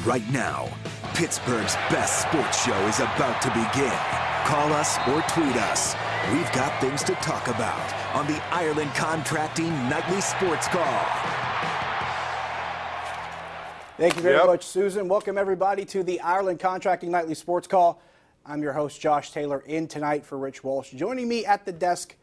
Right now, Pittsburgh's best sports show is about to begin. Call us or tweet us. We've got things to talk about on the Ireland Contracting Nightly Sports Call. Thank you very much, Susan. Welcome, everybody, to the Ireland Contracting Nightly Sports Call. I'm your host, Josh Taylor, in tonight for Rich Walsh. Joining me at the desk,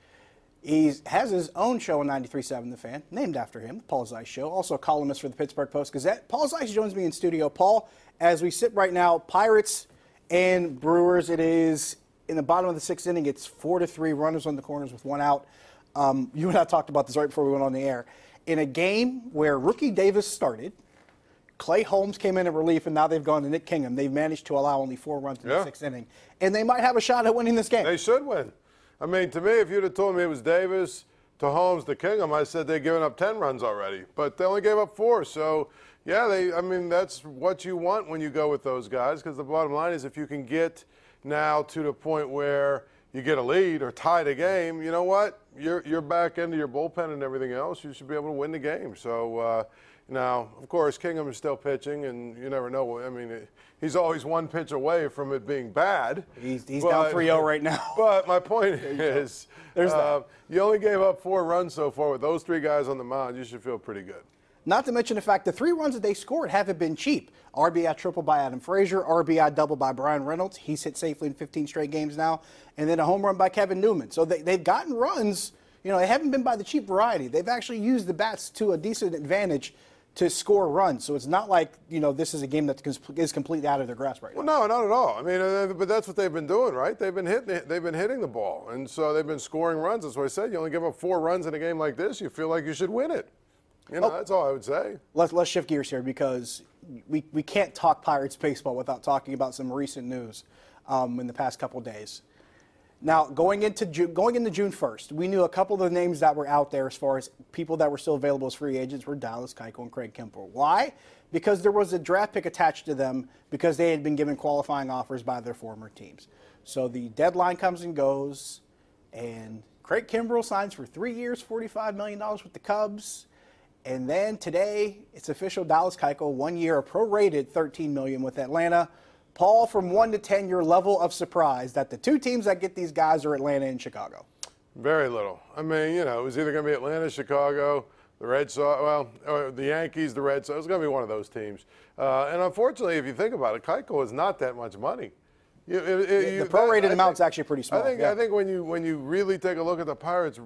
he has his own show on 93.7 The Fan, named after him, the Paul Zeise Show, also a columnist for the Pittsburgh Post-Gazette. Paul Zeise joins me in studio. Paul, as we sit right now, Pirates and Brewers, it is in the bottom of the sixth inning. It's 4-3, runners on the corners with one out. You and I talked about this right before we went on the air. In a game where Rookie Davis started, Clay Holmes came in relief, and now they've gone to Nick Kingham. They've managed to allow only 4 runs in the sixth inning, and they might have a shot at winning this game. They should win. I mean, to me, if you'd have told me it was Davis to Holmes to Kingham, I said they'd given up 10 runs already. But they only gave up 4. So, yeah, I mean, that's what you want when you go with those guys, because the bottom line is if you can get now to the point where you get a lead or tie the game, you know what? You're back into your bullpen and everything else. You should be able to win the game. So, now, of course, Kingham is still pitching, and you never know. I mean, he's always one pitch away from it being bad. He's down 3-0 right now. But my point is, you only gave up 4 runs so far. With those 3 guys on the mound, you should feel pretty good. Not to mention the fact the 3 runs that they scored haven't been cheap. RBI triple by Adam Frazier, RBI double by Brian Reynolds. He's hit safely in 15 straight games now. And then a home run by Kevin Newman. So they've gotten runs. You know, they haven't been by the cheap variety. They've actually used the bats to a decent advantage to score runs. So it's not like, you know, this is a game that is completely out of their grasp right now. Well, no, not at all. I mean, but that's what they've been doing, right? They've been hitting the ball, and so they've been scoring runs. That's what I said. You only give up 4 runs in a game like this, you feel like you should win it. You know, that's all I would say. Let's shift gears here, because we can't talk Pirates baseball without talking about some recent news in the past couple days. Now, going into June 1st, we knew a couple of the names that were out there as far as people that were still available as free agents were Dallas Keuchel and Craig Kimbrell. Why? Because there was a draft pick attached to them because they had been given qualifying offers by their former teams. So the deadline comes and goes, and Craig Kimbrell signs for 3 years, $45 million with the Cubs. And then today, it's official, Dallas Keuchel, 1 year, a prorated $13 million with Atlanta. Paul, from 1 to 10, your level of surprise that the 2 teams that get these guys are Atlanta and Chicago? Very little. I mean, you know, it was either going to be Atlanta, Chicago, the Red Sox, or the Yankees, the Red Sox. It was going to be one of those teams. And unfortunately, if you think about it, Keuchel is not that much money. The prorated amount's actually pretty small. I think when you really take a look at the Pirates'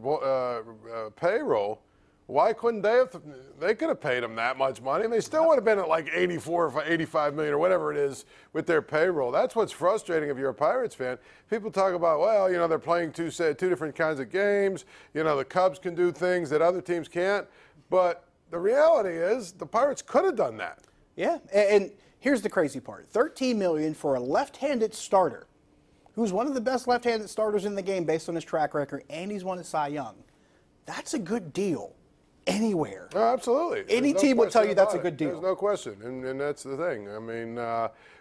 payroll, why couldn't they could have paid them that much money, and they still would have been at like 84 or 85 million or whatever it is with their payroll. That's what's frustrating if you're a Pirates fan. People talk about, well, you know, they're playing 2 different kinds of games. You know, the Cubs can do things that other teams can't. But the reality is the Pirates could have done that. Yeah, and here's the crazy part. $13 million for a left-handed starter who's one of the best left-handed starters in the game based on his track record, and he's won a Cy Young. That's a good deal. Anywhere. Oh, absolutely. Any team will tell you that's a good deal. There's no question, and that's the thing. I mean,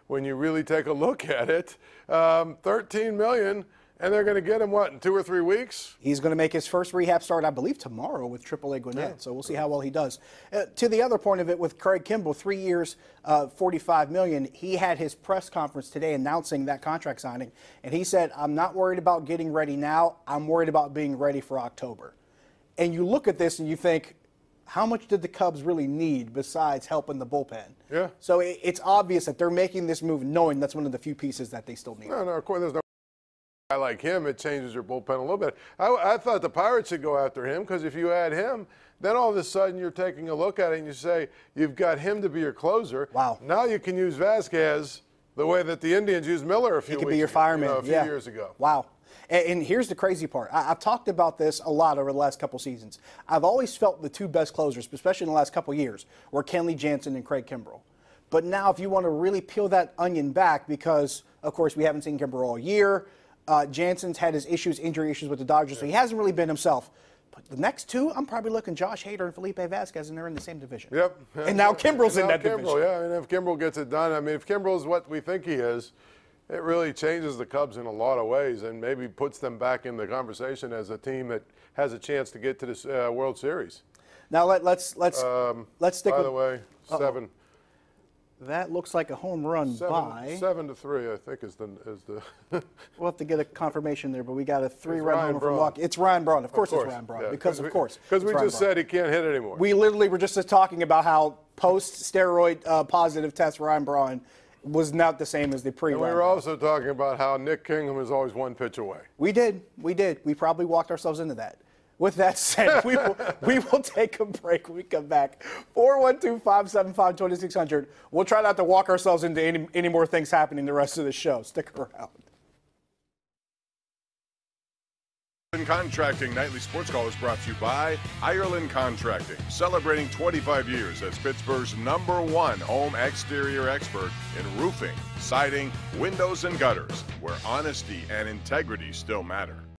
when you really take a look at it, $13 million, and they're going to get him, what, in 2 or 3 weeks? He's going to make his first rehab start, I believe, tomorrow with AAA Gwinnett, so we'll see how well he does. To the other point of it, with Craig Kimbrell, 3 years, $45 million, he had his press conference today announcing that contract signing, and he said, I'm not worried about getting ready now. I'm worried about being ready for October. And you look at this and you think, how much did the Cubs really need besides helping the bullpen? Yeah. So it's obvious that they're making this move knowing that's one of the few pieces that they still need. No, of course, there's no guy like him. It changes your bullpen a little bit. I thought the Pirates should go after him, because if you add him, then all of a sudden you're taking a look at it and you say, you've got him to be your closer. Wow. Now you can use Vasquez the way that the Indians used Miller a few years ago. Wow. And here's the crazy part. I've talked about this a lot over the last couple seasons. I've always felt the 2 best closers, especially in the last couple years, were Kenley Jansen and Craig Kimbrell. But now if you want to really peel that onion back, because, of course, we haven't seen Kimbrell all year. Jansen's had his injury issues with the Dodgers, so he hasn't really been himself. But the next 2, I'm probably looking Josh Hader and Felipe Vasquez, and they're in the same division. Yep. And now Kimbrell's in that division. Yeah, and if Kimbrell gets it done, I mean, if Kimbrell's what we think he is, it really changes the Cubs in a lot of ways, and maybe puts them back in the conversation as a team that has a chance to get to this World Series. Now let's stick. By the way, 7. Uh-oh. 7 That looks like a home run by 7-3, I think is the. We'll have to get a confirmation there, but we got a 3-run Ryan homer from Braun. Walker. It's Ryan Braun. Of course it's course, Ryan Braun. yeah. Because of course. Because we it's Ryan just Braun. said he can't hit anymore. We literally were just talking about how post-steroid positive test Ryan Braun was not the same as the pre. And we were also talking about how Nick Kingham is always one pitch away. We did. We probably walked ourselves into that. With that said, we will take a break when we come back. 412-575-2600. We'll try not to walk ourselves into any more things happening the rest of the show. Stick around. Contracting Nightly Sports Call is brought to you by Ireland Contracting, celebrating 25 years as Pittsburgh's #1 home exterior expert in roofing, siding, windows, and gutters, where honesty and integrity still matter.